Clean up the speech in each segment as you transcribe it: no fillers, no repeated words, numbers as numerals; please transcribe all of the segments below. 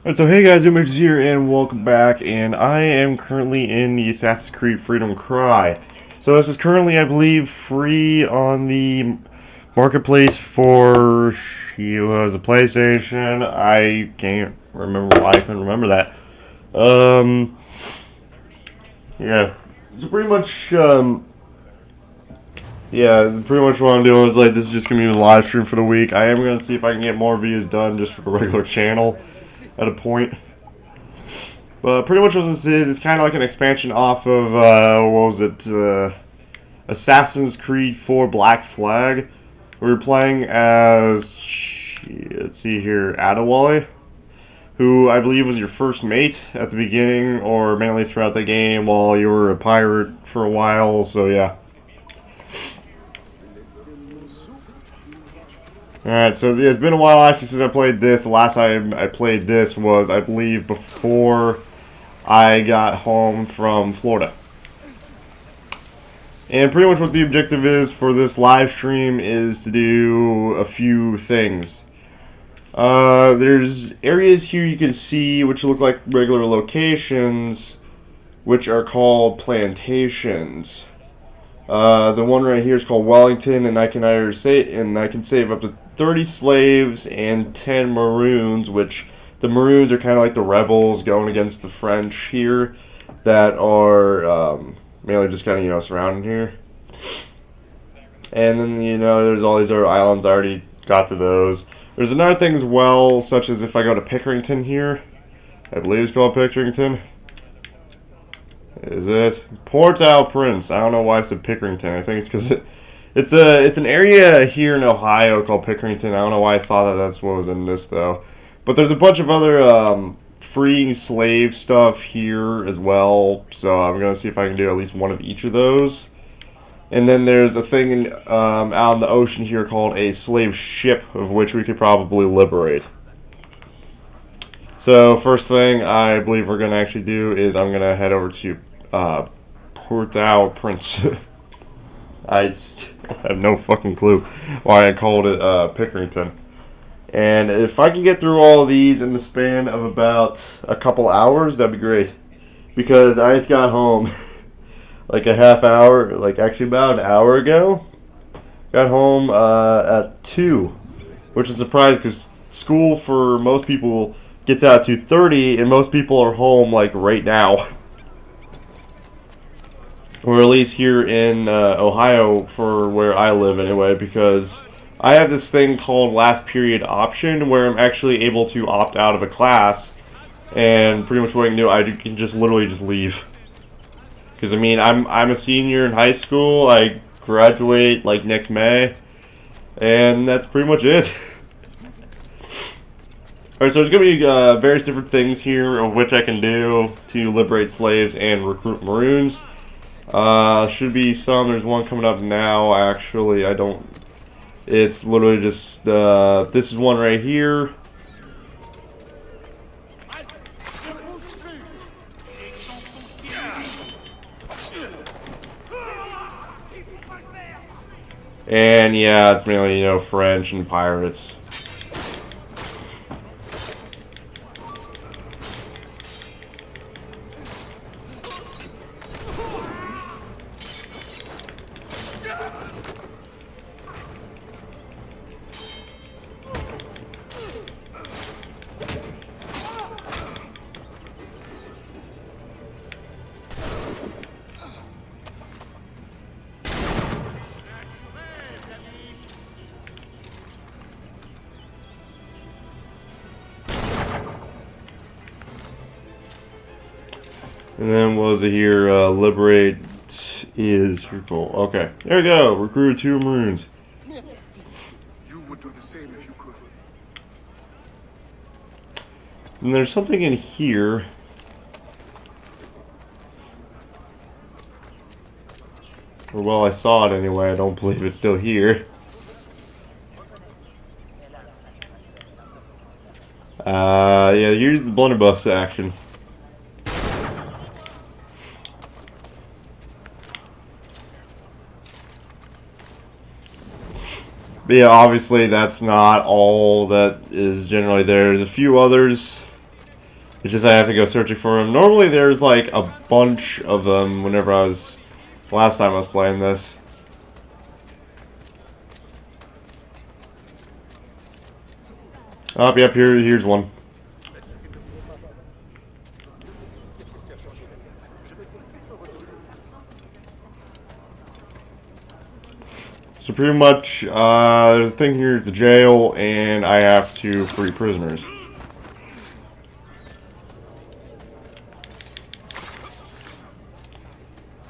And so hey guys, Image here and welcome back, and I am currently in the Assassin's Creed Freedom Cry. So this is currently, I believe, free on the marketplace for the PlayStation. I can't remember why I couldn't remember that. Yeah. So pretty much what I'm doing is this is just gonna be the live stream for the week. I am gonna see if I can get more videos done just for the regular channel at a point. But pretty much what this is, it's kind of like an expansion off of, Assassin's Creed 4 Black Flag. We were playing as, let's see here, Adewale, who I believe was your first mate at the beginning, or mainly throughout the game while you were a pirate for a while, so yeah. Alright, so yeah, it's been a while actually since I played this. The last time I played this was, I believe, before I got home from Florida. And pretty much what the objective is for this live stream is to do a few things. There's areas here you can see which look like regular locations, which are called plantations. The one right here is called Wellington, and I can save up to 30 slaves and 10 Maroons, which the Maroons are kind of like the rebels going against the French here that are mainly just kind of, surrounding here. And then, there's all these other islands. I already got to those. There's another thing as well, such as if I go to Pickerington here. I believe it's called Pickerington. Is it? Port-au-Prince. I don't know why I said Pickerington. I think it's because it's an area here in Ohio called Pickerington. I don't know why I thought that's what was in this, though. But there's a bunch of other freeing slave stuff here as well. So I'm going to see if I can do at least one of each of those. And then there's a thing out in the ocean here called a slave ship, of which we could probably liberate. So first thing I believe we're going to actually do is I'm going to head over to Port-au-Prince. I have no fucking clue why I called it Pickerington. And if I can get through all of these in the span of about a couple hours, that'd be great. Because I just got home like a half hour, actually about an hour ago. Got home at 2, which is a surprise because school for most people gets out at 2:30, and most people are home right now. Or at least here in Ohio, for where I live anyway, because I have this thing called last period option where I'm actually able to opt out of a class, and pretty much what I can do, I can just literally just leave. Because I mean, I'm a senior in high school. I graduate next May, and that's pretty much it. Alright, so there's going to be various different things here of which I can do to liberate slaves and recruit Maroons. Should be some. There's one coming up now, actually. It's literally just, this is one right here. And yeah, it's mainly, French and pirates. And then what was it here? Liberate is your goal. Okay, there we go. Recruit 2 Maroons. You would do the same if you could. And there's something in here. Or well, I saw it anyway. I don't believe it's still here. Yeah, here's the blunderbuss action. But yeah, obviously that's not all that is generally there. There's a few others It's just I have to go searching for them. Normally there's like a bunch of them whenever last time I was playing this. Oh, yep, here's one. So pretty much, there's a thing here, it's a jail, and I have to free prisoners.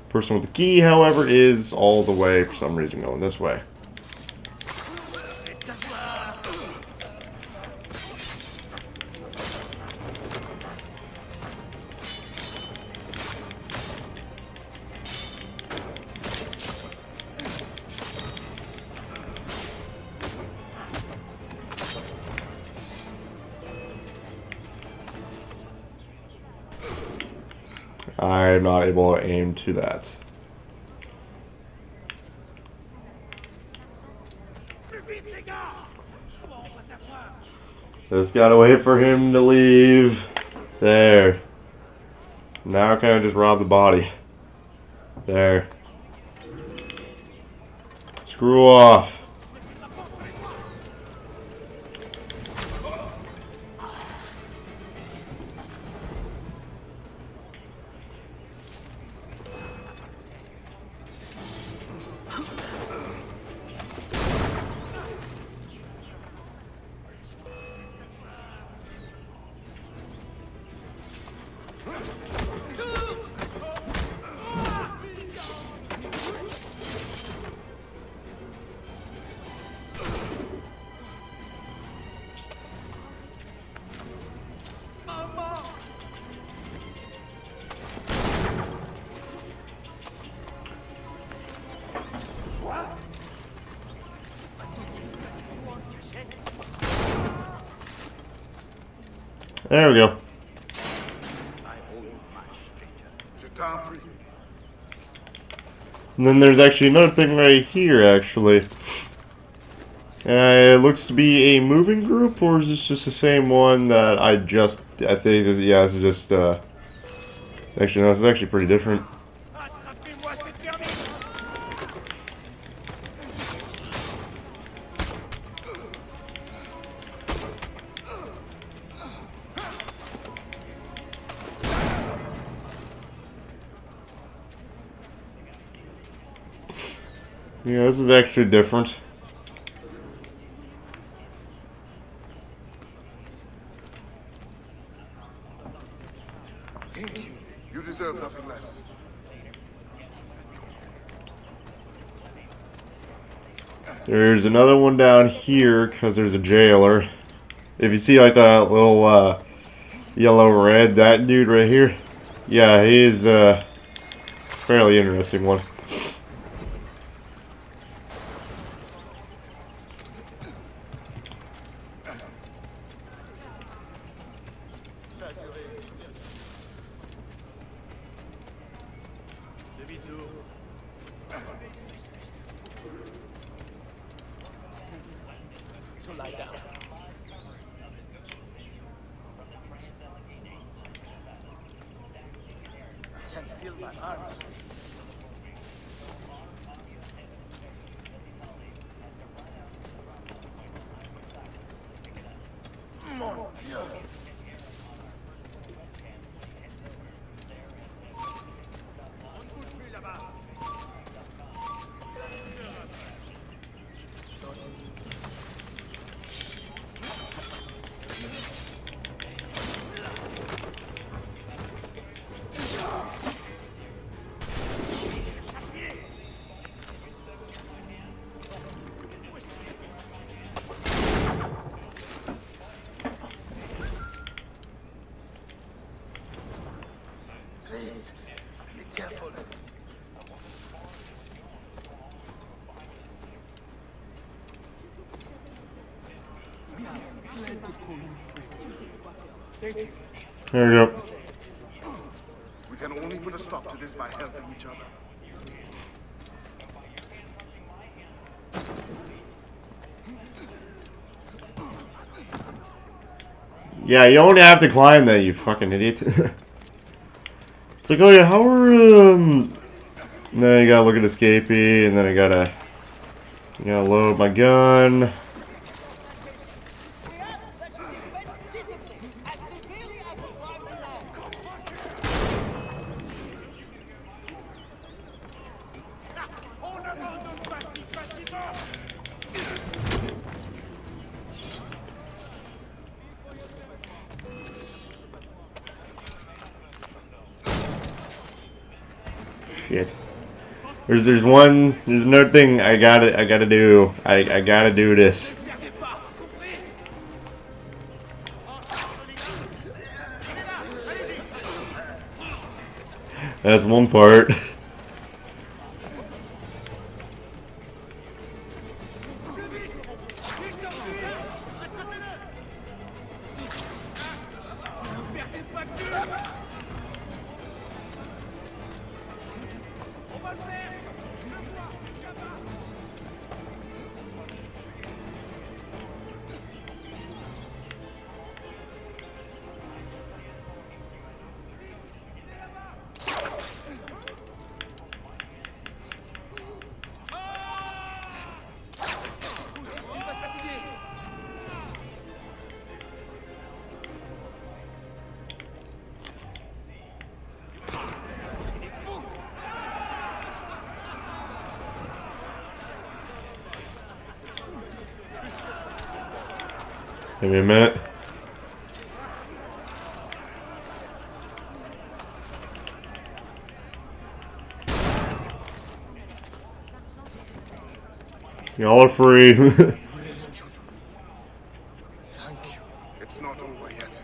Person with the key, however, is all the way, for some reason, going this way. I'm not able to aim to that. Just gotta wait for him to leave. There. Now can I just rob the body? There. Screw off. There we go. And then there's actually another thing right here, actually. It looks to be a moving group, or is this just the same one that I think this, yeah, this is just, actually, no, this is actually pretty different. Yeah, this is actually different. You deserve nothing less. There's another one down here, because there's a jailer. If you see, like, that little, yellow-red, that dude right here. Yeah, he is, fairly interesting one. Please, be careful. We are glad to call you friends. Thank you. There we go. We can only put a stop to this by helping each other. Yeah, you don't have to climb that, you fucking idiot. It's like, oh yeah, how are, then you gotta look at escapee, and then I gotta, load my gun. Shit. There's another thing I gotta do. I gotta do this. That's one part. Give me a minute. Y'all are free. Thank you. It's not over yet.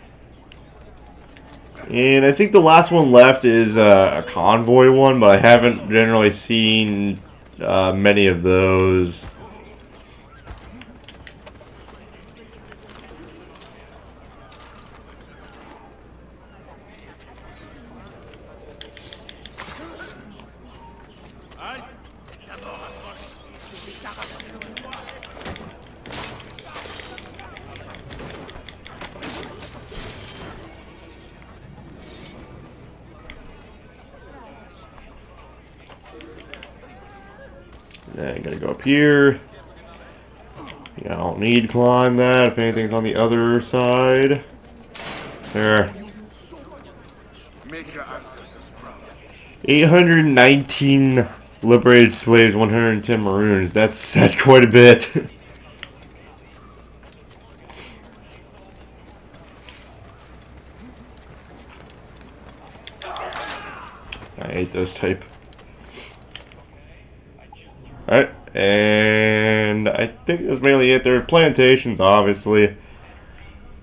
And I think the last one left is a convoy one, but I haven't generally seen many of those. Then I gotta go up here. Yeah, I don't need to climb that if anything's on the other side. There. Make your ancestors proud. 819 liberated slaves, 110 maroons. That's quite a bit. I hate those type. Alright, and I think that's mainly it. There are plantations, obviously.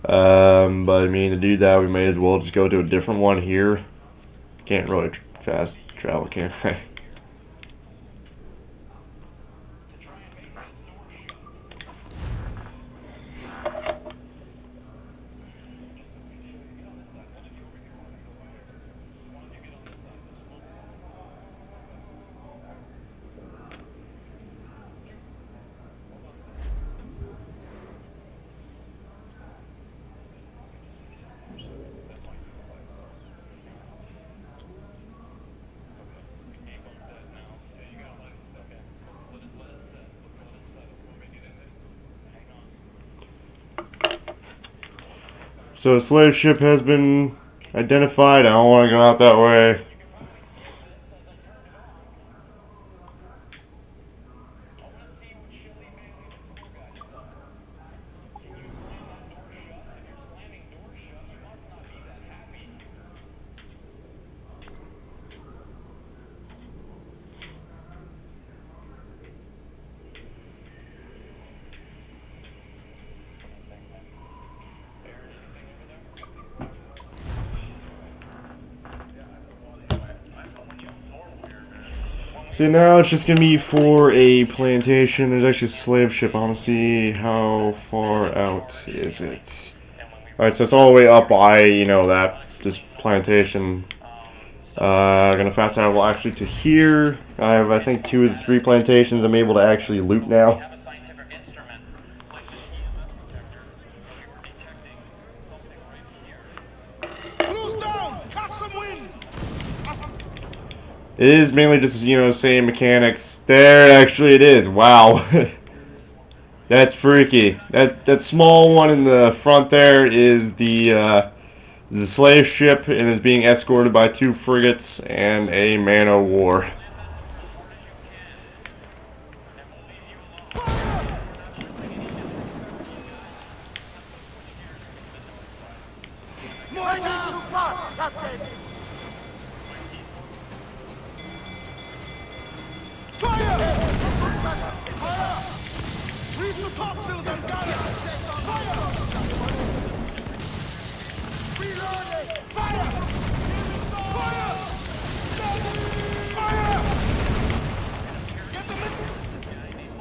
But I mean, to do that, we may as well just go to a different one here. Can't really fast travel, can I? So a slave ship has been identified. I don't want to go out that way. See, now it's just gonna be for a plantation. There's actually a slave ship. I want to see how far out is it. Alright, so it's all the way up by, this plantation. Gonna fast travel actually to here. I have, I think, 2 of the 3 plantations I'm able to actually loot now. It is mainly just, you know, same mechanics. There, actually, it is. Wow. That's freaky. That small one in the front there is the slave ship and is being escorted by 2 frigates and a man-o'-war.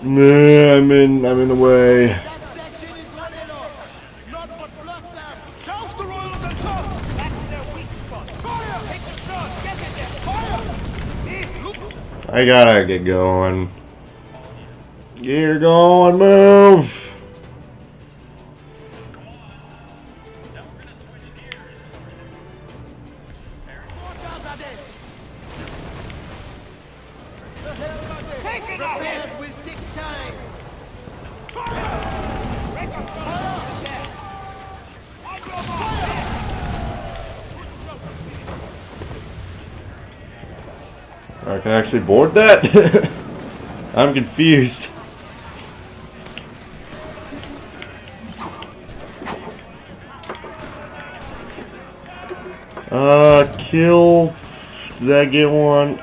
Nah, I'm in the way. I gotta get going. Get going, move! I can actually board that? I'm confused. Kill. Did I get one?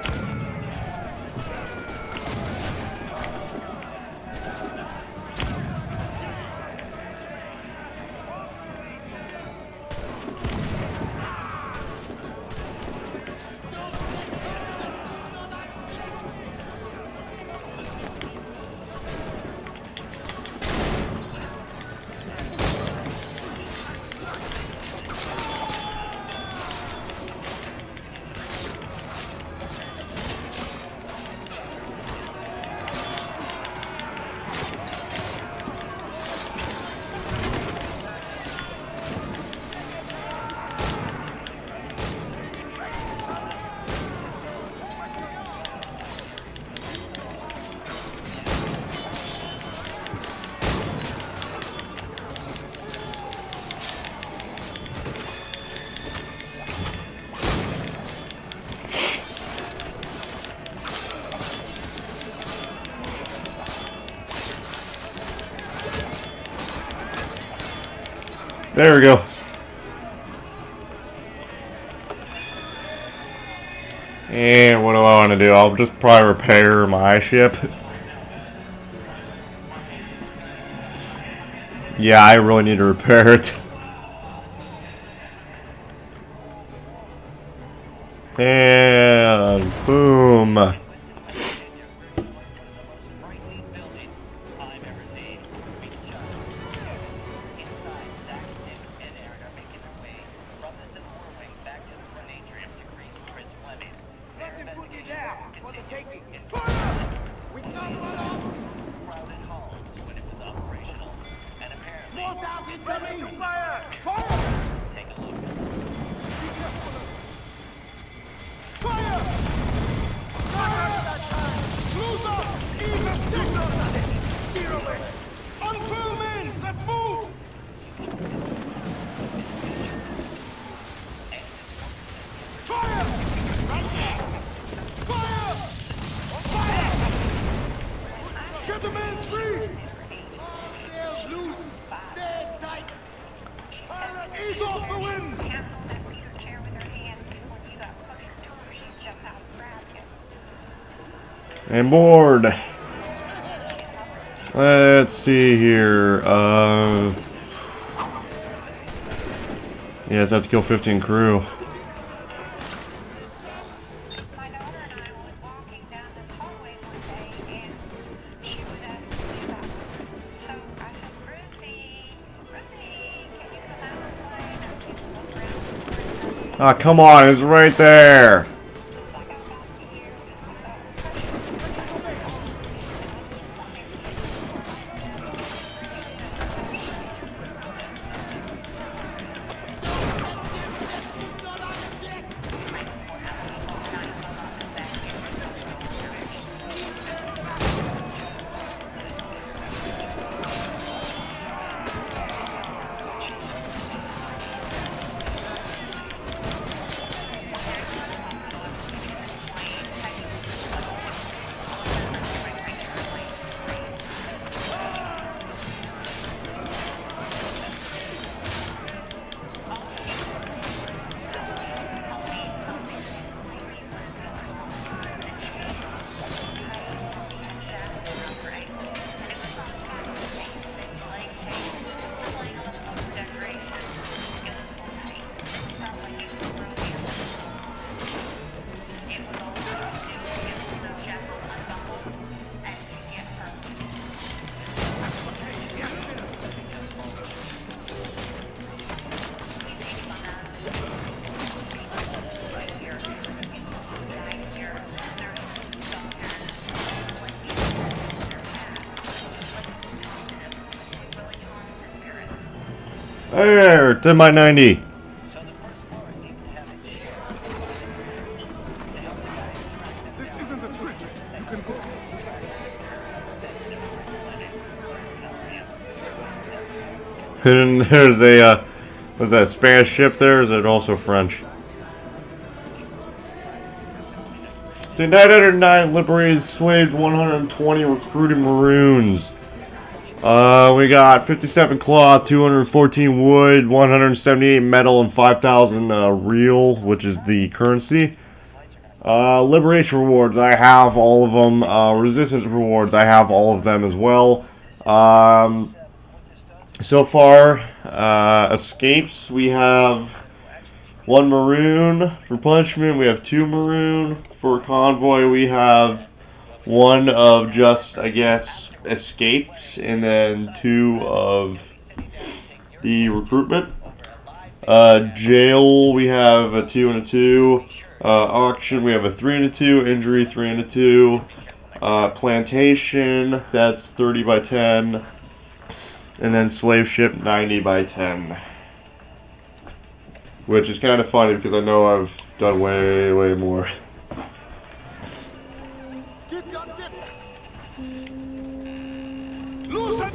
There we go. And what do I want to do? I'll just probably repair my ship. Yeah, I really need to repair it. And boom. And board. Let's see here. Yes, I have to kill 15 crew. My daughter and I was walking down this hallway one day, and she was asking me about it. So I said, Ruthie, can you come out and play? And I came to look around the corner. Ah, come on, it's right there. There, 10 by 90. This isn't a trick. You can go. And there's a, was that a Spanish ship there, or is it also French? So 909 liberated slaves, 120 recruited Maroons. We got 57 cloth, 214 wood, 178 metal, and 5,000 real, which is the currency. Liberation rewards, I have all of them. Resistance rewards, I have all of them as well. So far, escapes, we have 1 Maroon for punishment, we have 2 Maroon. For convoy, we have 1 of just, I guess, escapes, and then 2 of the recruitment. Jail, we have a 2 and a 2. Auction, we have a 3 and a 2. Injury, 3 and a 2. Plantation, that's 30 by 10. And then slave ship, 90 by 10. Which is kind of funny because I know I've done way, way more. Keep your distance. Loosen.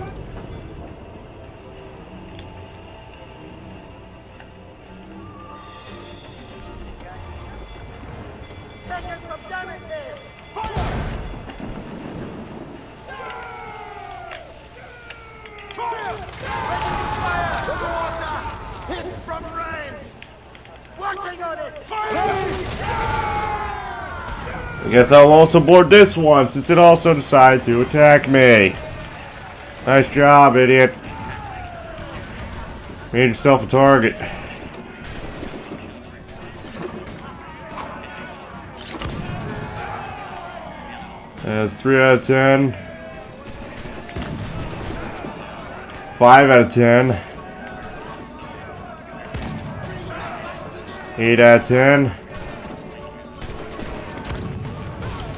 Taking some damage here. Fire! Fire! Fire! Water! Hit from range! Working on it! Fire! I guess I'll also board this one since it also decided to attack me. Nice job, idiot. Made yourself a target. That's 3 out of 10. 5 out of 10. 8 out of 10.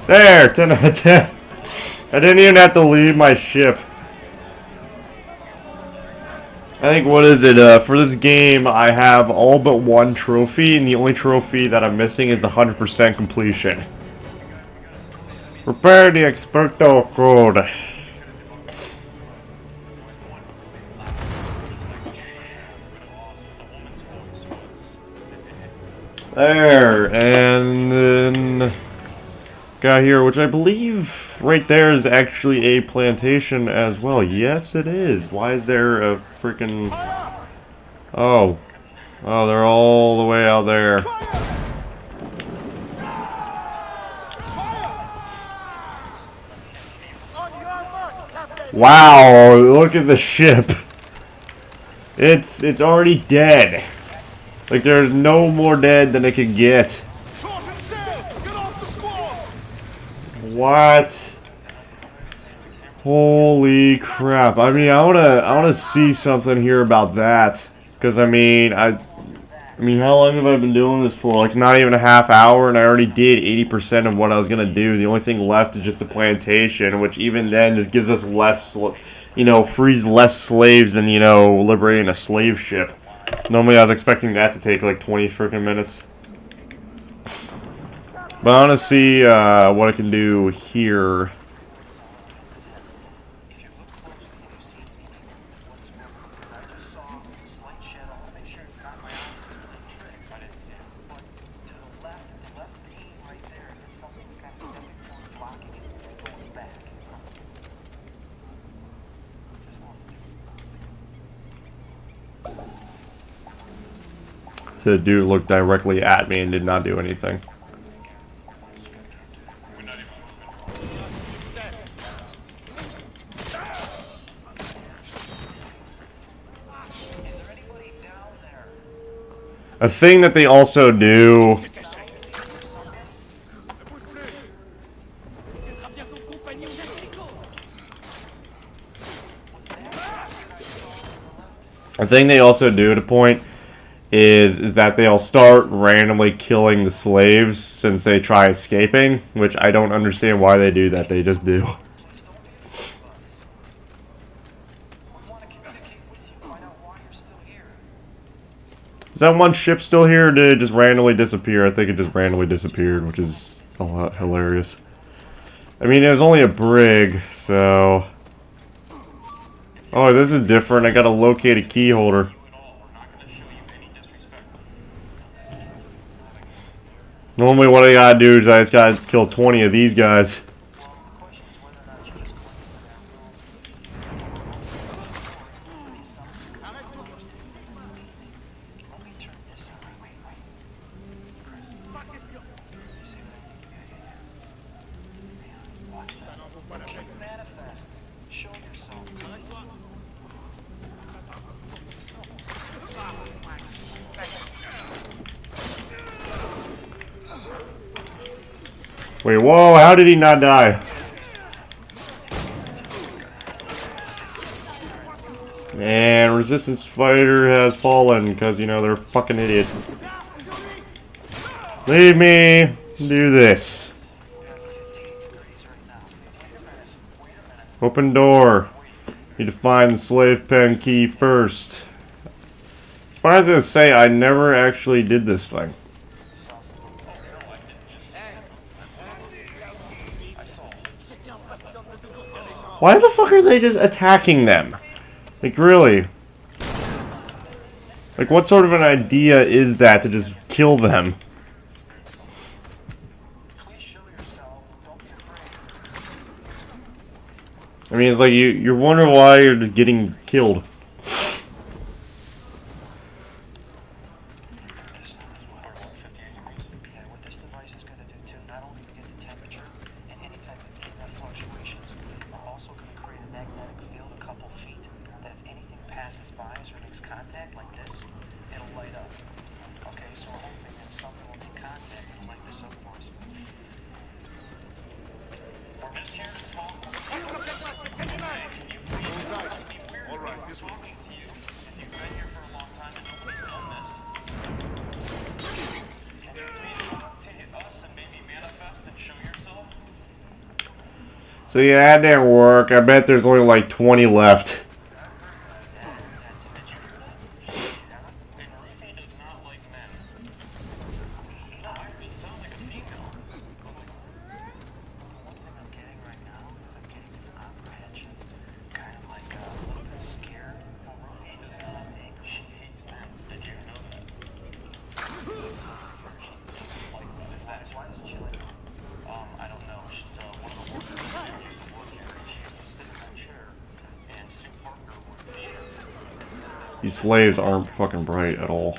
There! 10 out of 10. I didn't even have to leave my ship. I think, what is it? For this game, I have all but 1 trophy, and the only trophy that I'm missing is the 100% completion. Prepare the Experto code. There, and then got here, which I believe right there is actually a plantation as well. Yes, it is. Why is there a freaking... Oh. Oh, they're all the way out there. Wow, look at the ship. It's already dead. Like, there's no more dead than it can get. What? Holy crap. I mean, I wanna see something here about that. Cause I mean, how long have I been doing this for? Like, not even a half hour, and I already did 80% of what I was gonna do. The only thing left is just a plantation, which even then just gives us less, you know, frees less slaves than, you know, liberating a slave ship. Normally I was expecting that to take like 20 freaking minutes. But I want to see what I can do here. The dude looked directly at me and did not do anything. A thing that they also do... A thing they also do to point is that they'll start randomly killing the slaves since they try escaping, which I don't understand why they do that. They just do. that one ship still here, or did it just randomly disappear? I think it just randomly disappeared, which is a lot hilarious. I mean, it was only a brig, so... Oh, this is different. I gotta locate a key holder. Normally what I gotta do is I just gotta kill 20 of these guys. Wait, whoa, how did he not die? And resistance fighter has fallen because, you know, they're a fucking idiot. Leave me do this. Open door. Need to find the slave pen key first. As far as I was gonna say, I never actually did this thing. Why the fuck are they just attacking them? Like, really? Like, what sort of an idea is that to just kill them? I mean, it's like you're wondering why you're just getting killed. So yeah, that didn't work. I bet there's only like 20 left. These slaves aren't fucking bright at all.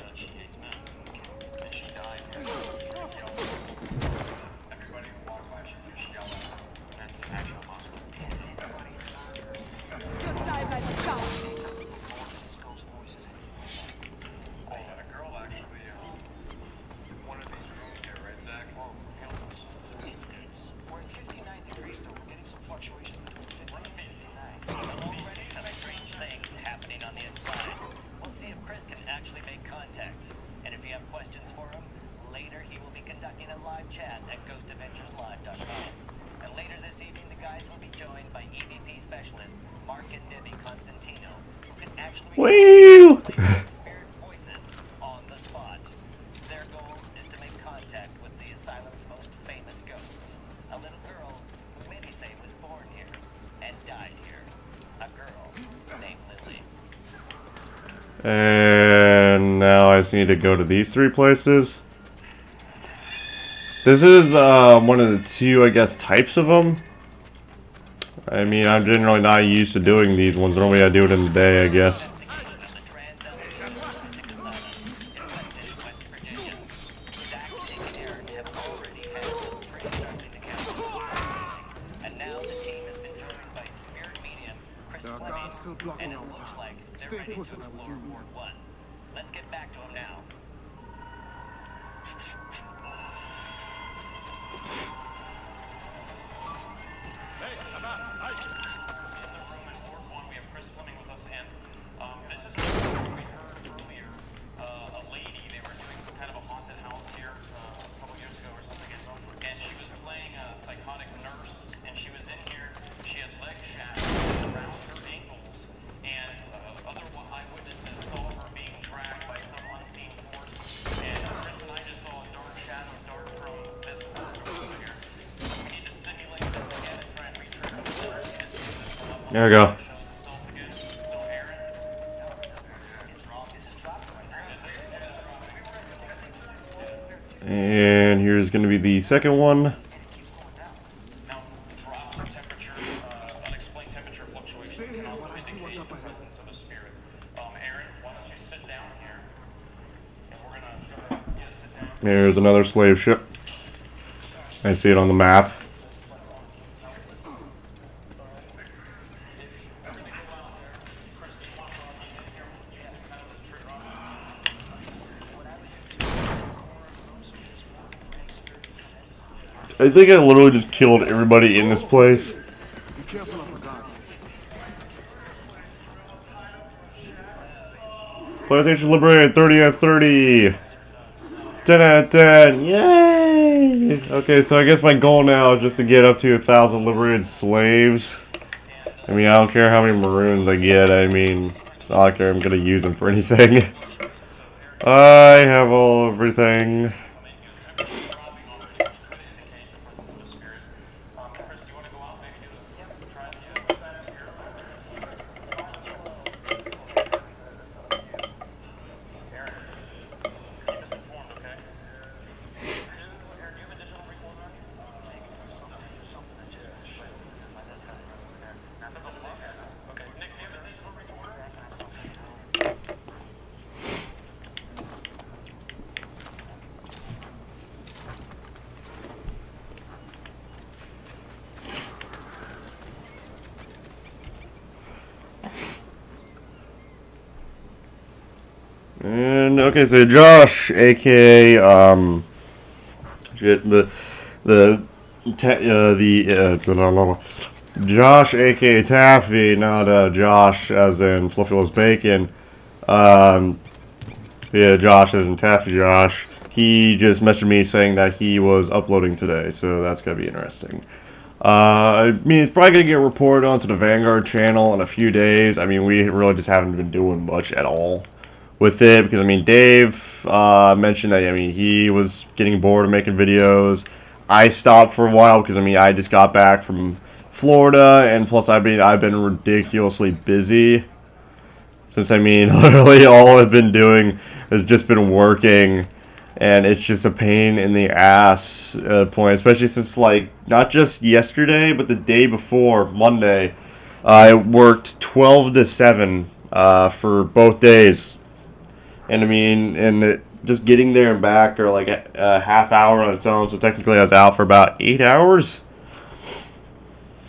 Woo! And now I just need to go to these three places. This is one of the two, I guess, types of them. I mean, I'm generally not used to doing these ones. Normally I do it in the day, I guess. There are guards still blocking our path. Stay put and I will do more. Let's get back to him now. There we go. And here's going to be the second one. Stay here while I see what's up ahead. There's another slave ship. I see it on the map. I think I literally just killed everybody in this place. Be careful of the guards. Plantation liberated 30 out of 30. 10 out of 10. Yay! Okay, so I guess my goal now is just to get up to 1,000 liberated slaves. I mean, I don't care how many maroons I get. I mean, it's not like I'm going to use them for anything. I have everything. And okay, so Josh, aka Josh, aka Taffy, not Josh as in Fluffy's Bacon. Yeah, Josh as in Taffy Josh. He just messaged me saying that he was uploading today, so that's gonna be interesting. I mean, it's probably gonna get reported onto the Vanguard channel in a few days. I mean, we really just haven't been doing much at all with it because I mean Dave mentioned that I mean he was getting bored of making videos. I stopped for a while because I mean I just got back from Florida and plus I've been ridiculously busy since I mean literally all I've been doing has just been working and it's just a pain in the ass point, especially since like not just yesterday but the day before Monday I worked 12 to 7 for both days. And I mean, just getting there and back are like a half hour on its own. So technically I was out for about 8 hours.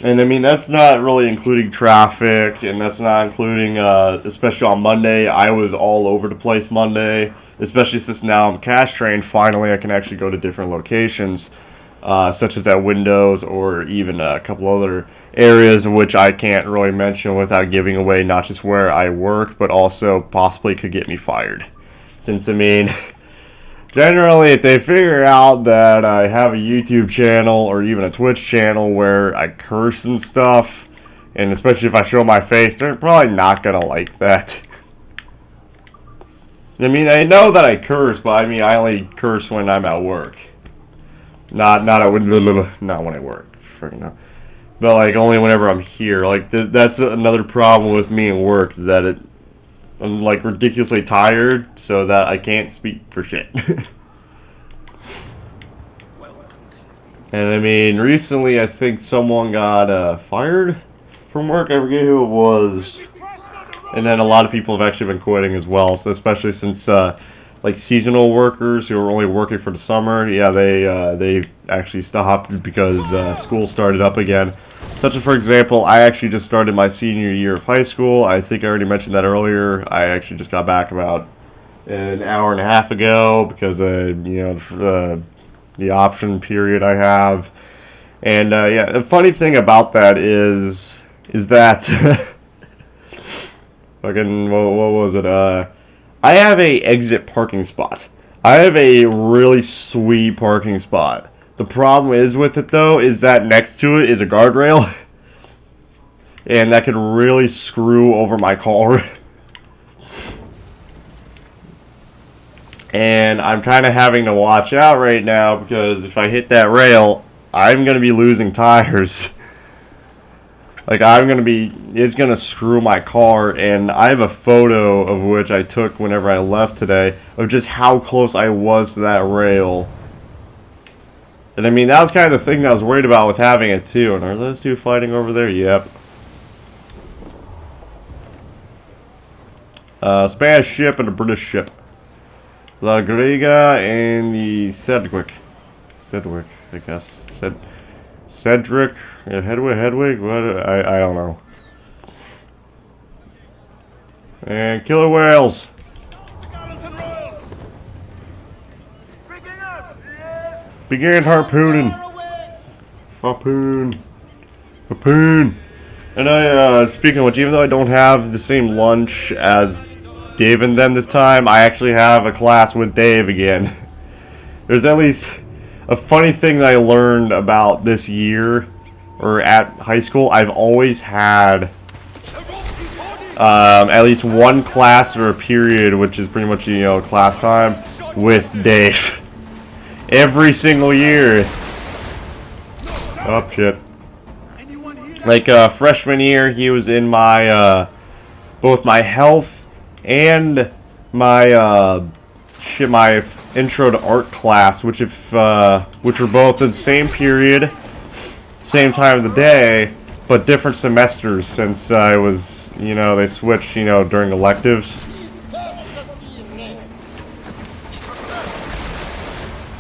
And I mean, that's not really including traffic. And that's not including, especially on Monday, I was all over the place Monday. Especially since now I'm cash trained. Finally, I can actually go to different locations. Such as at Windows or even a couple other areas which I can't really mention without giving away not just where I work but also possibly could get me fired. Since I mean generally if they figure out that I have a YouTube channel or even a Twitch channel where I curse and stuff, and especially if I show my face, they're probably not gonna like that. I mean, I know that I curse, but I mean I only curse when I'm at work. Not when I work, freaking no. But like only whenever I'm here. Like that's another problem with me at work is that I'm like ridiculously tired, so that I can't speak for shit. And I mean, recently I think someone got fired from work. I forget who it was. And then a lot of people have actually been quitting as well. So especially since like seasonal workers who are only working for the summer, yeah, they actually stopped because school started up again. Such as, for example, I actually just started my senior year of high school. I think I already mentioned that earlier. I actually just got back about an hour and a half ago because you know the option period I have. And yeah, the funny thing about that is that fucking what was it? I have a exit parking spot. I have a really sweet parking spot. The problem is with it though is that next to it is a guardrail, and that can really screw over my car. And I'm kind of having to watch out right now because if I hit that rail, I'm going to be losing tires. Like, it's gonna screw my car, and I have a photo of which I took whenever I left today of just how close I was to that rail. And I mean, that was kind of the thing that I was worried about with having it too. And are those two fighting over there? Yep. Spanish ship and a British ship. La Grega and the Sedgwick, I guess. Cedric, Hedwig, what? I don't know. And killer whales. Begin harpooning. Harpoon. And speaking of which, even though I don't have the same lunch as Dave and them this time, I actually have a class with Dave again. There's at least a funny thing that I learned about this year, or at high school. I've always had at least one class or a period, which is pretty much, class time, with Dave. Every single year. Oh, shit. Like, freshman year, he was in my, both my health and my, my intro to art class, which were both in the same period, same time of the day, but different semesters since I was, they switched, during electives.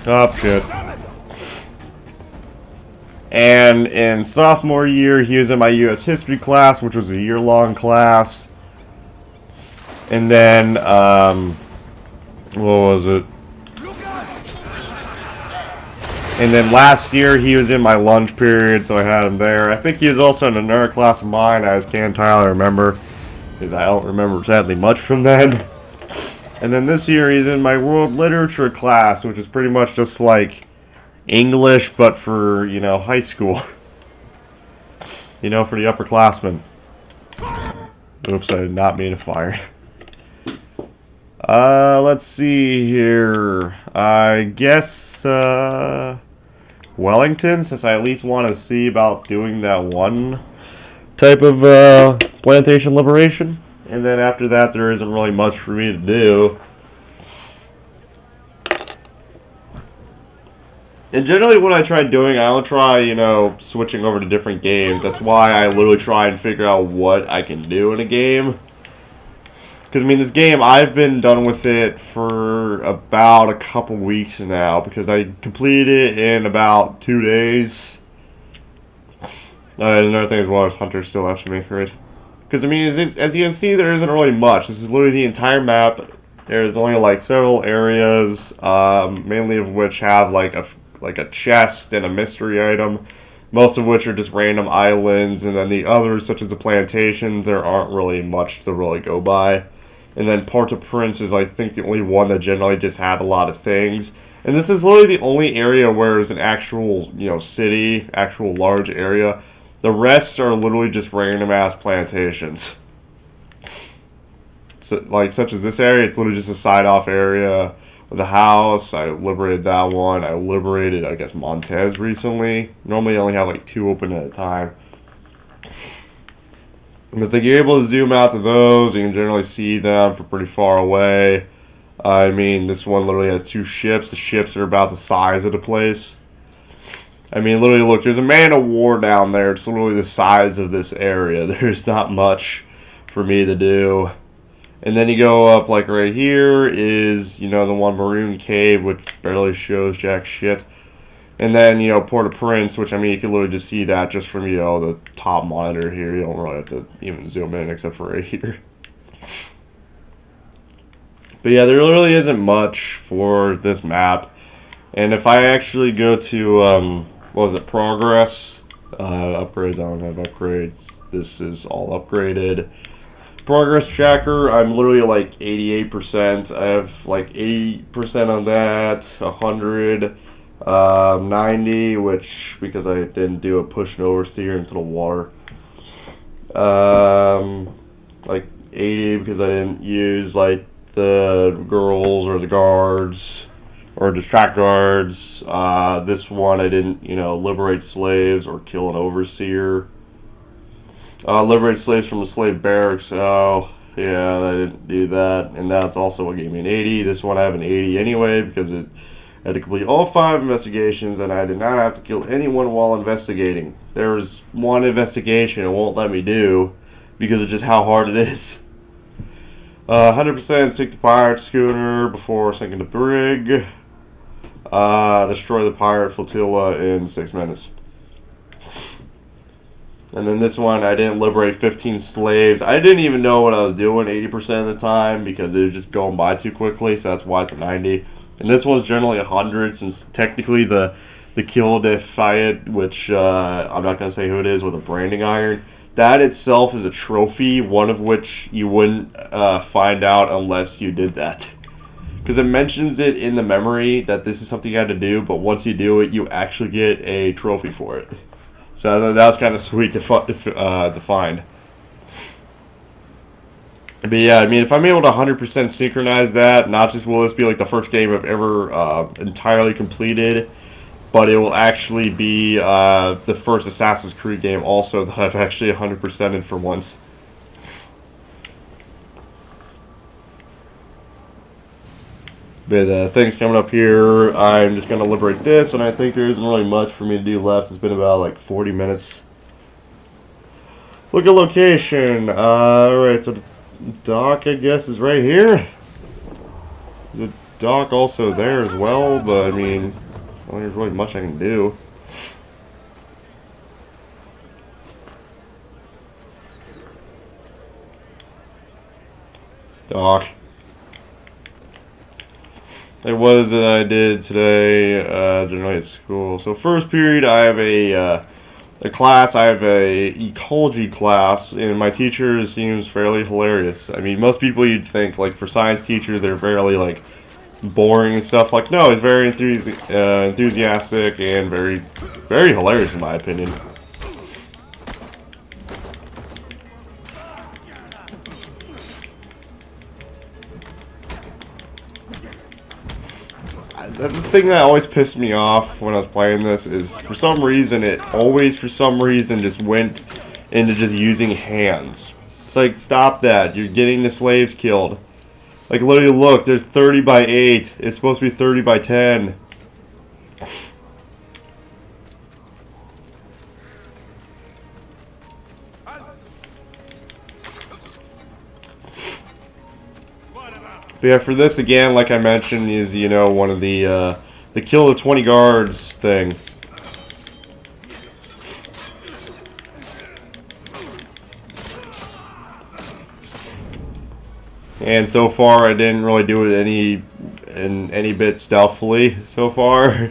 Oh, shit. And in sophomore year, he was in my U.S. history class, which was a year-long class. And then, what was it? And then last year, he was in my lunch period, so I had him there. I think he was also in another class of mine. I just can't entirely remember, because I don't remember sadly much from then. And then this year, he's in my world literature class, which is pretty much just like English, but for, high school. For the upperclassmen. Oops, I did not mean to fire. Let's see here. I guess, Wellington, since I at least want to see about doing that one type of, plantation liberation. And then after that, there isn't really much for me to do. And generally when I try doing, I don't try, switching over to different games. That's why I literally try and figure out what I can do in a game. Because, I mean, this game, I've been done with it for about a couple weeks now. Because I completed it in about 2 days. And another thing as well is Hunter's still after me for it. Because, I mean, as you can see, there isn't really much. This is literally the entire map. There's only, like, several areas, mainly of which have, like a chest and a mystery item. Most of which are just random islands. And then the others, such as the plantations, there aren't really much to really go by. And then Port-au-Prince is, I think, the only one that generally just had a lot of things. And this is literally the only area where there's an actual, city, actual large area. The rest are literally just random-ass plantations. So, like, such as this area, it's literally just a side-off area with a house. I liberated that one. I liberated, I guess, Montez recently. Normally, I only have, like, 2 open at a time. Because, like, you're able to zoom out to those. You can generally see them from pretty far away. I mean, this one literally has 2 ships. The ships are about the size of the place. I mean, literally, look, there's a man of war down there. It's literally the size of this area. There's not much for me to do. And then you go up, like, right here is, the one Maroon Cave, which barely shows jack shit. And then, Port-au-Prince, which, I mean, you can literally just see that just from, the top monitor here. You don't really have to even zoom in except for right here. But yeah, there really isn't much for this map. And if I actually go to, what was it, Progress? Upgrades, I don't have upgrades. This is all upgraded. Progress tracker, I'm literally like 88%. I have like 80% on that, 100, 90, which, because I didn't do a push and oversteer into the water. Like 80 because I didn't use like the girls or the guards. Or distract guards. This one I didn't, liberate slaves or kill an overseer. Liberate slaves from the slave barracks. Oh, yeah, I didn't do that. And that's also what gave me an 80. This one I have an 80 anyway because it I had to complete all 5 investigations, and I did not have to kill anyone while investigating. There was one investigation it won't let me do because of just how hard it is. 100% sink the pirate schooner before sinking the brig. Destroy the pirate flotilla in 6 minutes. And then this one, I didn't liberate 15 slaves. I didn't even know what I was doing 80% of the time because it was just going by too quickly, so that's why it's a 90. And this one's generally 100 since technically the kill defiant, which I'm not going to say who it is, with a branding iron, that itself is a trophy, one of which you wouldn't find out unless you did that. Because it mentions it in the memory that this is something you had to do, but once you do it, you actually get a trophy for it. So that was kind of sweet to find. But yeah, I mean, if I'm able to 100% synchronize that, not just will this be like the first game I've ever entirely completed, but it will actually be the first Assassin's Creed game also that I've actually 100%ed for once. But things coming up here, I'm just going to liberate this, and I think there isn't really much for me to do left. It's been about like 40 minutes. Look at location. Alright, so the dock, I guess, is right here. The dock also there as well, but I mean, I don't think there's really much I can do. Dock. It was that I did today, generally at school. So first period, I have a class. I have a ecology class, and my teacher seems fairly hilarious. I mean, most people you'd think, like, for science teachers, they're fairly, like, boring and stuff. Like, no, he's very enthusiastic and very, very hilarious in my opinion. That's the thing that always pissed me off when I was playing this, is for some reason it always just went into just using hands. It's like, stop that. You're getting the slaves killed. Like, literally, look, there's 30 by 8. It's supposed to be 30 by 10. But yeah, for this, again, like I mentioned, is, you know, one of the kill the 20 guards thing. And so far, I didn't really do it any bit stealthily so far.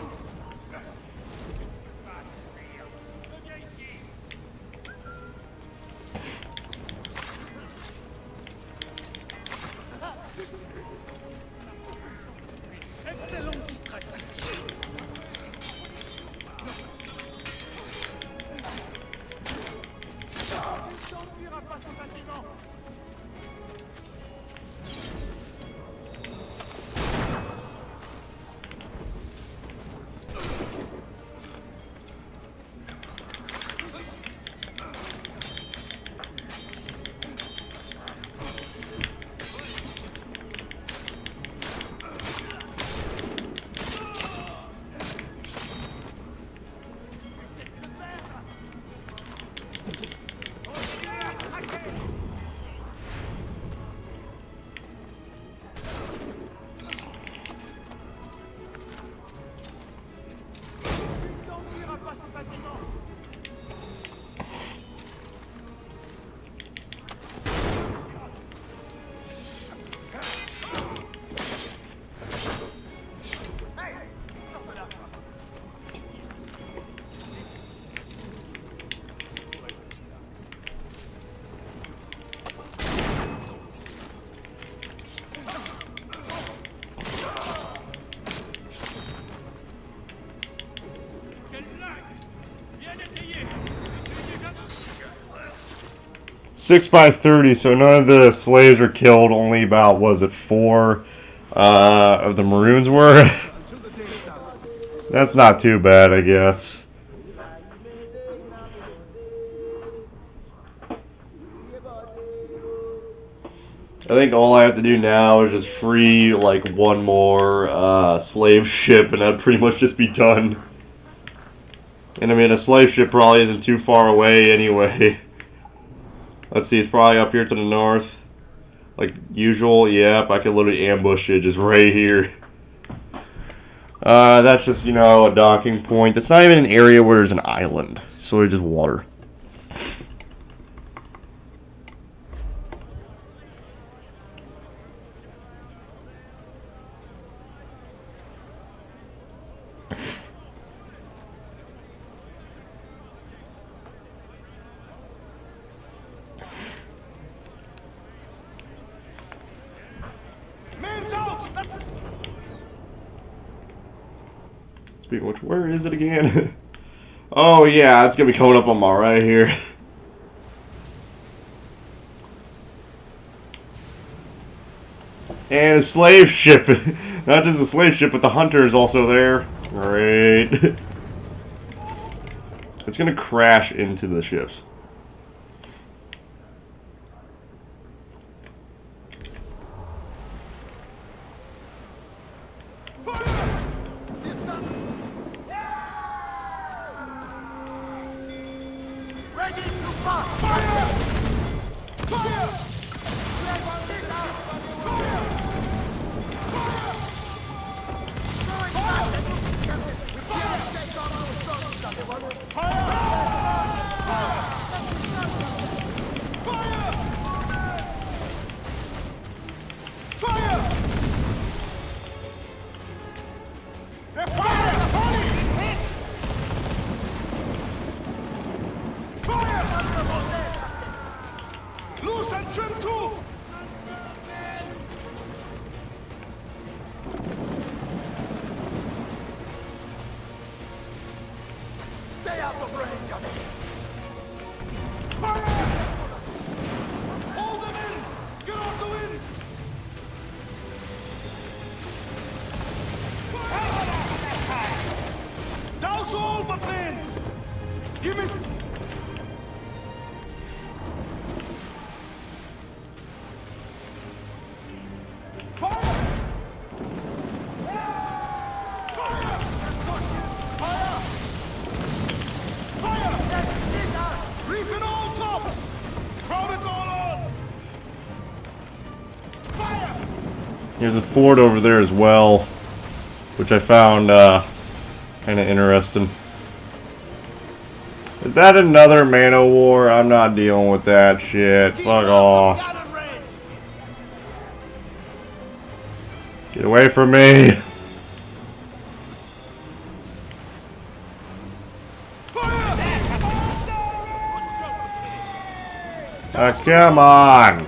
Six by 30, so none of the slaves were killed. Only about, was it 4 of the Maroons were? That's not too bad, I guess. I think all I have to do now is just free like one more slave ship, and I'd pretty much just be done. And I mean, a slave ship probably isn't too far away anyway. Let's see, it's probably up here to the north. Like usual, yep, I could literally ambush it just right here. That's just, you know, a docking point. That's not even an area where there's an island. So it's just water. Speaking of which, where is it again? Oh yeah, it's gonna be coming up on my right here. And a slave ship. Not just a slave ship, but the hunter is also there. Great. It's gonna crash into the ships. There's a fort over there as well, which I found kind of interesting. Is that another Man-O-War? I'm not dealing with that shit. Fuck off. Get away from me. Come on.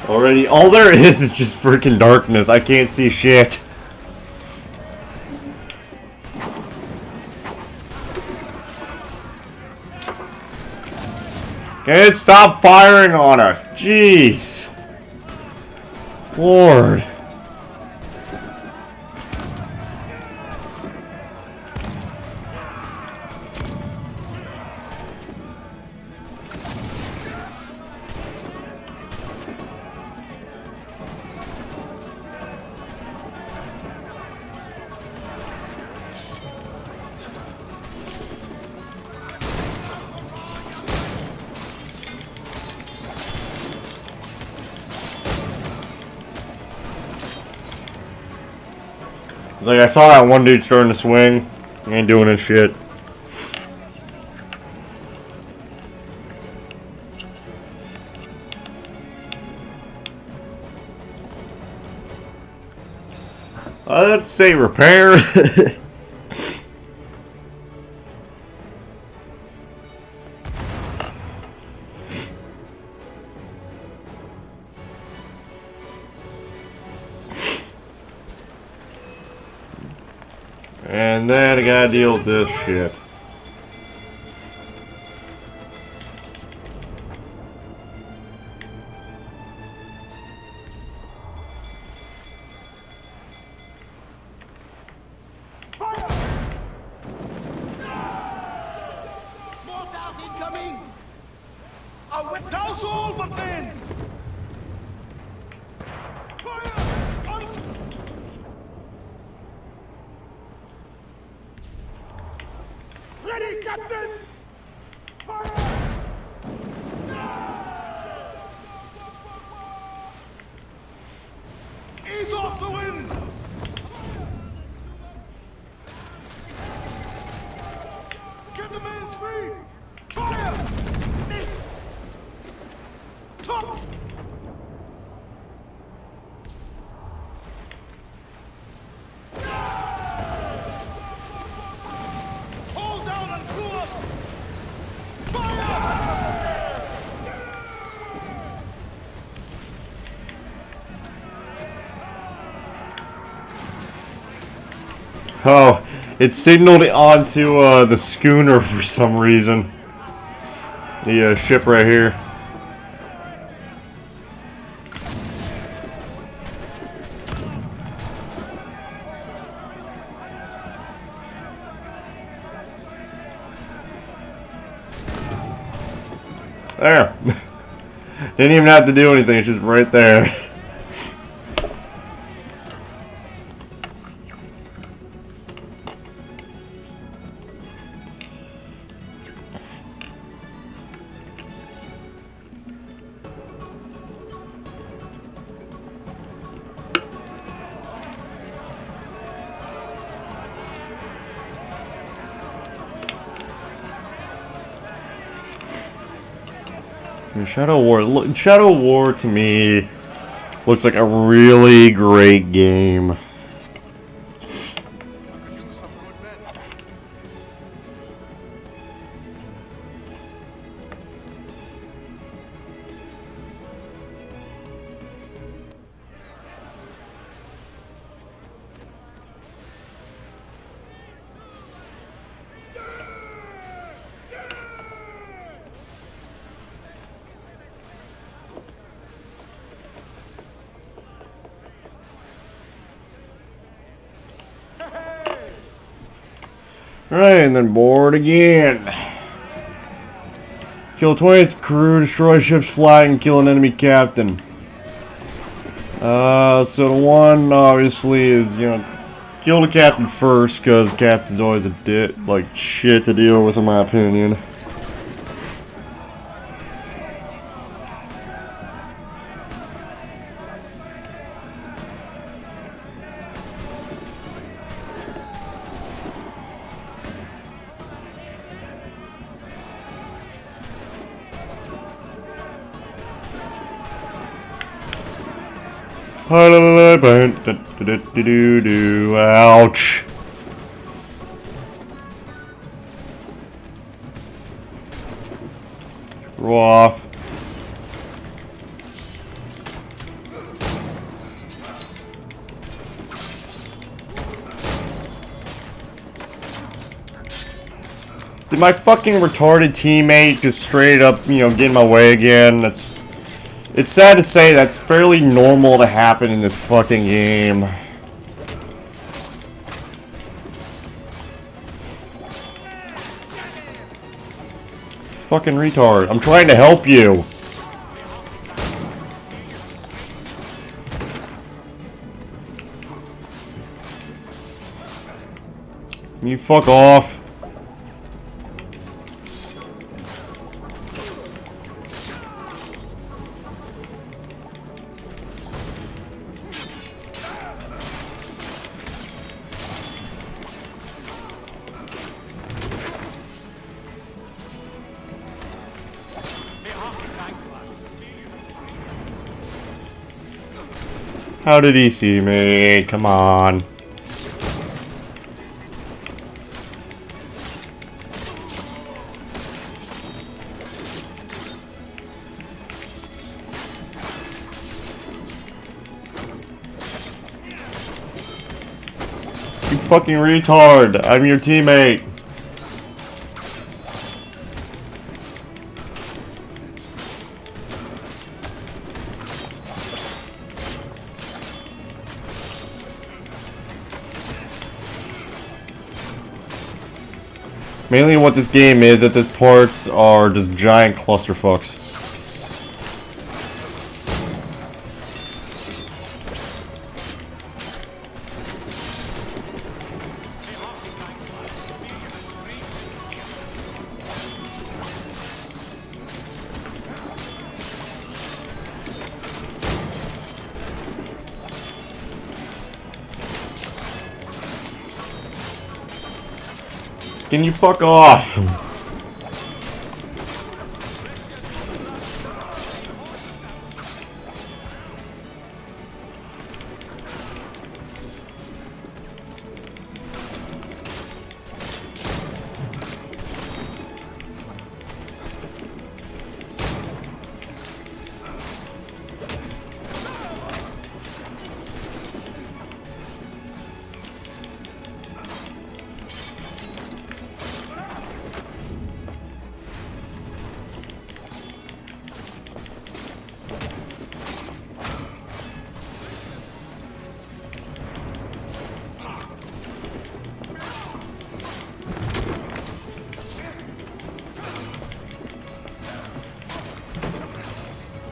Already, all there is just freaking darkness. I can't see shit. Can it stop firing on us? Jeez. Lord. It's like I saw that one dude starting to swing. He ain't doing his shit. Let's say repair. And then I gotta deal with this shit. Mortars incoming! Douse all but then! Ready, Captain! Ease off the wind! Get the mains free! Fire! Missed! Top! Hold down and pull up! Fire! Oh, it signaled onto the schooner for some reason. The ship right here. There. Didn't even have to do anything, it's just right there. Shadow War to me looks like a really great game. Alright, and then board again. Kill 20th crew, destroy ship's flag, and kill an enemy captain. So the one, obviously, is, you know, kill the captain first, because captain's always a like, shit to deal with, in my opinion. Ouch. Roll off. Did my fucking retarded teammate just straight up, you know, get in my way again? It's sad to say that's fairly normal to happen in this fucking game. Fucking retard. I'm trying to help you. You fuck off. How did he see me? Come on. You fucking retard. I'm your teammate. Mainly what this game is at this parts are just giant clusterfucks. Can you fuck off?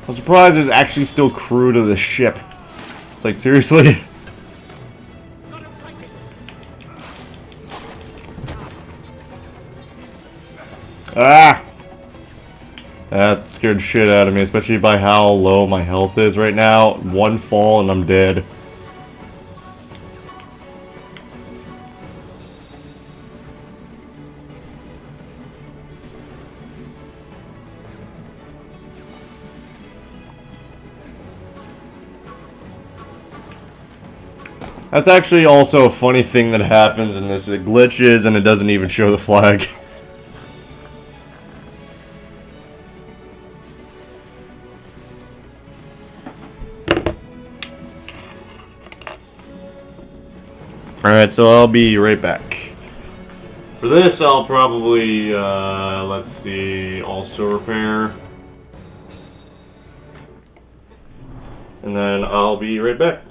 I'm surprised there's actually still crew to the ship. It's like, seriously? Ah! That scared shit out of me, especially by how low my health is right now. One fall and I'm dead. That's actually also a funny thing that happens in this. It glitches and it doesn't even show the flag. Alright, so I'll be right back. For this, I'll probably, let's see, also repair. And then I'll be right back.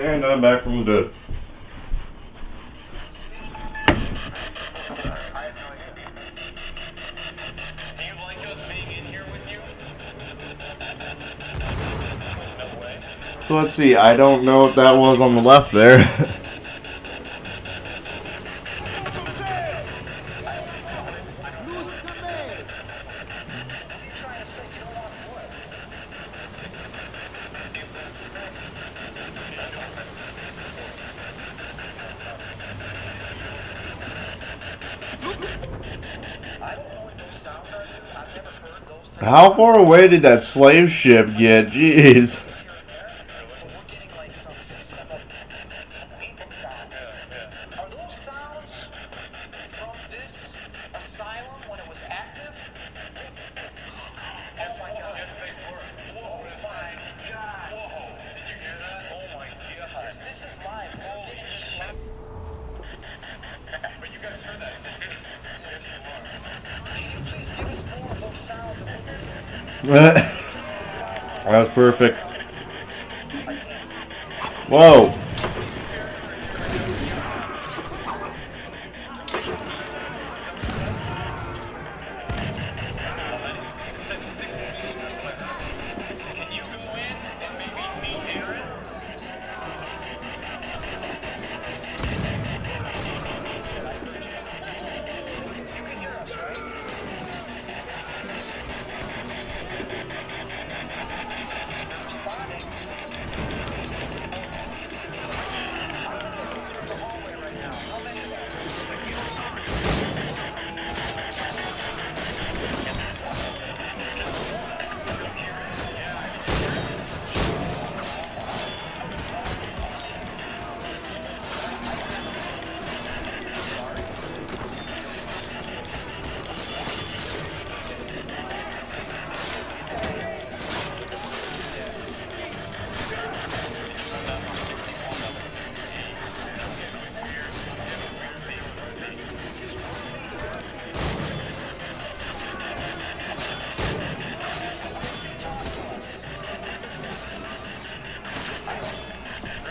And I'm back from the dead. Do you like us being in here with you? No way. So let's see, I don't know what that was on the left there. How far away did that slave ship get? Jeez. Are those sounds from this asylum when it was active? Oh my god. Yes, they were. Oh my god. Whoa. Did you hear that? Oh my god. This is live. We're getting this live. But you guys heard that, didn't you? Yes, you are. Can you please give us more of those sounds of what this is? That was perfect. Whoa. Can you go in and maybe meet Aaron? You can hear us, right? Responding. How many of us are in the hallway right now? How many of us?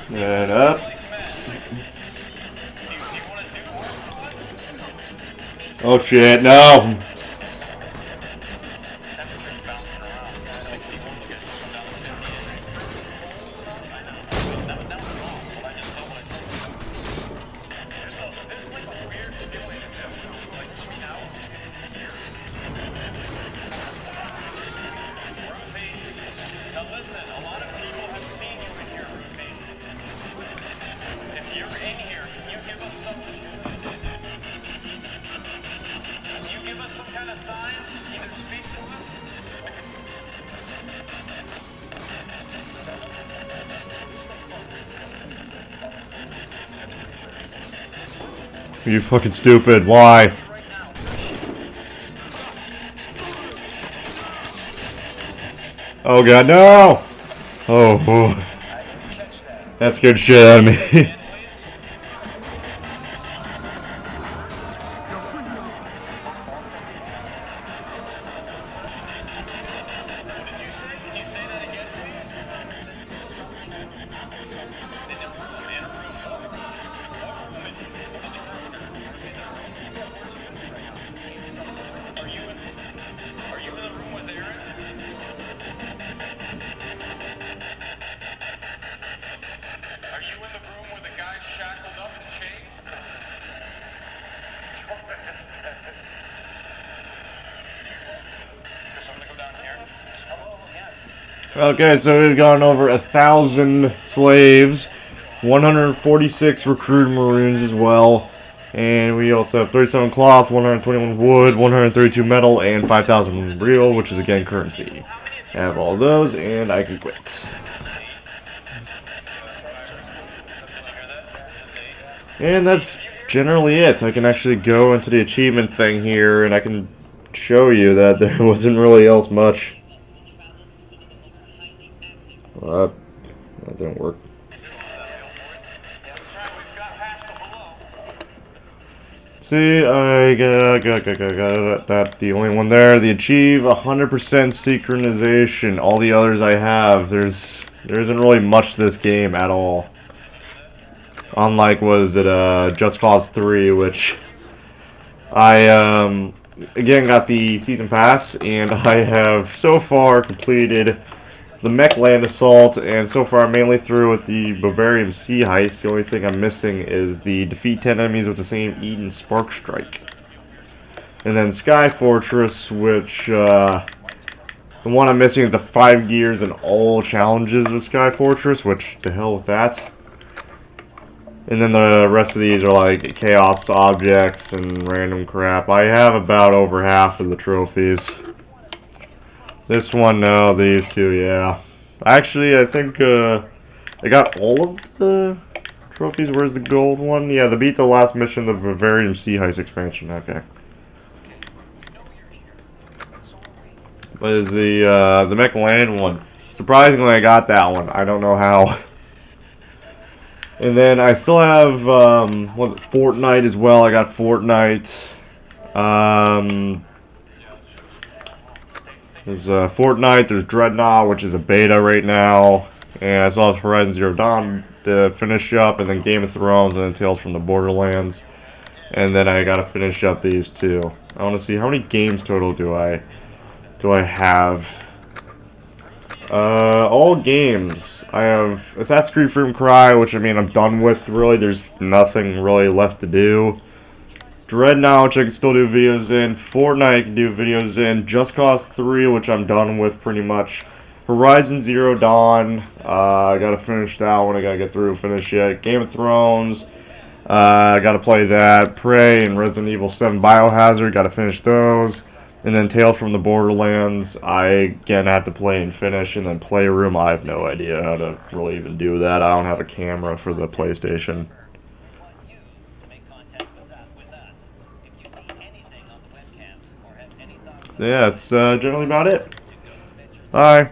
And up. Oh shit, no. Now listen, a lot of people have seen you in here, Ruthie. If you're in here, can you give us some... Can you give us some kind of sign? Either speak to us? You fucking stupid. Why? Oh god, no! Oh, boy. That scared shit out of me. What did you say? Can you say that again, please? In a room, in a room. What room? Are you in the room with Aaron? Are you in the room where the guy's shackled up in chains? Chris, I'm gonna go down here. Okay, so we've gone over 1,000 slaves, 146 recruited Maroons as well, and we also have 37 cloth, 121 wood, 132 metal, and 5,000 real, which is again currency. I have all those, and I can quit. And that's generally it. I can actually go into the achievement thing here, and I can show you that there wasn't really else much. That didn't work. See, I got that. The only one there. The achieve 100% synchronization. All the others I have. There isn't really much to this game at all. Unlike, was it Just Cause 3, which I again got the season pass, and I have so far completed the mech land assault, and so far I'm mainly through with the Bavarian Sea Heist. The only thing I'm missing is the defeat 10 enemies with the same Eden Spark Strike. And then Sky Fortress, which the one I'm missing is the 5 gears and all challenges of Sky Fortress, which the hell with that. And then the rest of these are like chaos objects and random crap. I have about over half of the trophies. This one, no. These two, yeah. Actually, I think I got all of the trophies. Where's the gold one? Yeah, the beat the last mission, the Bavarian Sea Heist expansion. Okay. But is the Mech Land one? Surprisingly, I got that one. I don't know how. And then I still have was it Fortnite as well? I got Fortnite. There's Fortnite, there's Dreadnought, which is a beta right now, and I still have Horizon Zero Dawn to finish up, and then Game of Thrones, and then Tales from the Borderlands, and then I gotta finish up these two. I want to see how many games total do I have. All games. I have Assassin's Creed Freedom Cry, which I mean I'm done with. Really, there's nothing really left to do. Dreadnought, which I can still do videos in. Fortnite, I can do videos in. Just Cause 3, which I'm done with pretty much. Horizon Zero Dawn, I gotta finish that one. I gotta get through, finish it. Game of Thrones, I gotta play that. Prey and Resident Evil 7 Biohazard, gotta finish those. And then Tales from the Borderlands, I again have to play and finish. And then Playroom, I have no idea how to really even do that. I don't have a camera for the PlayStation. Yeah, it's generally about it. Bye.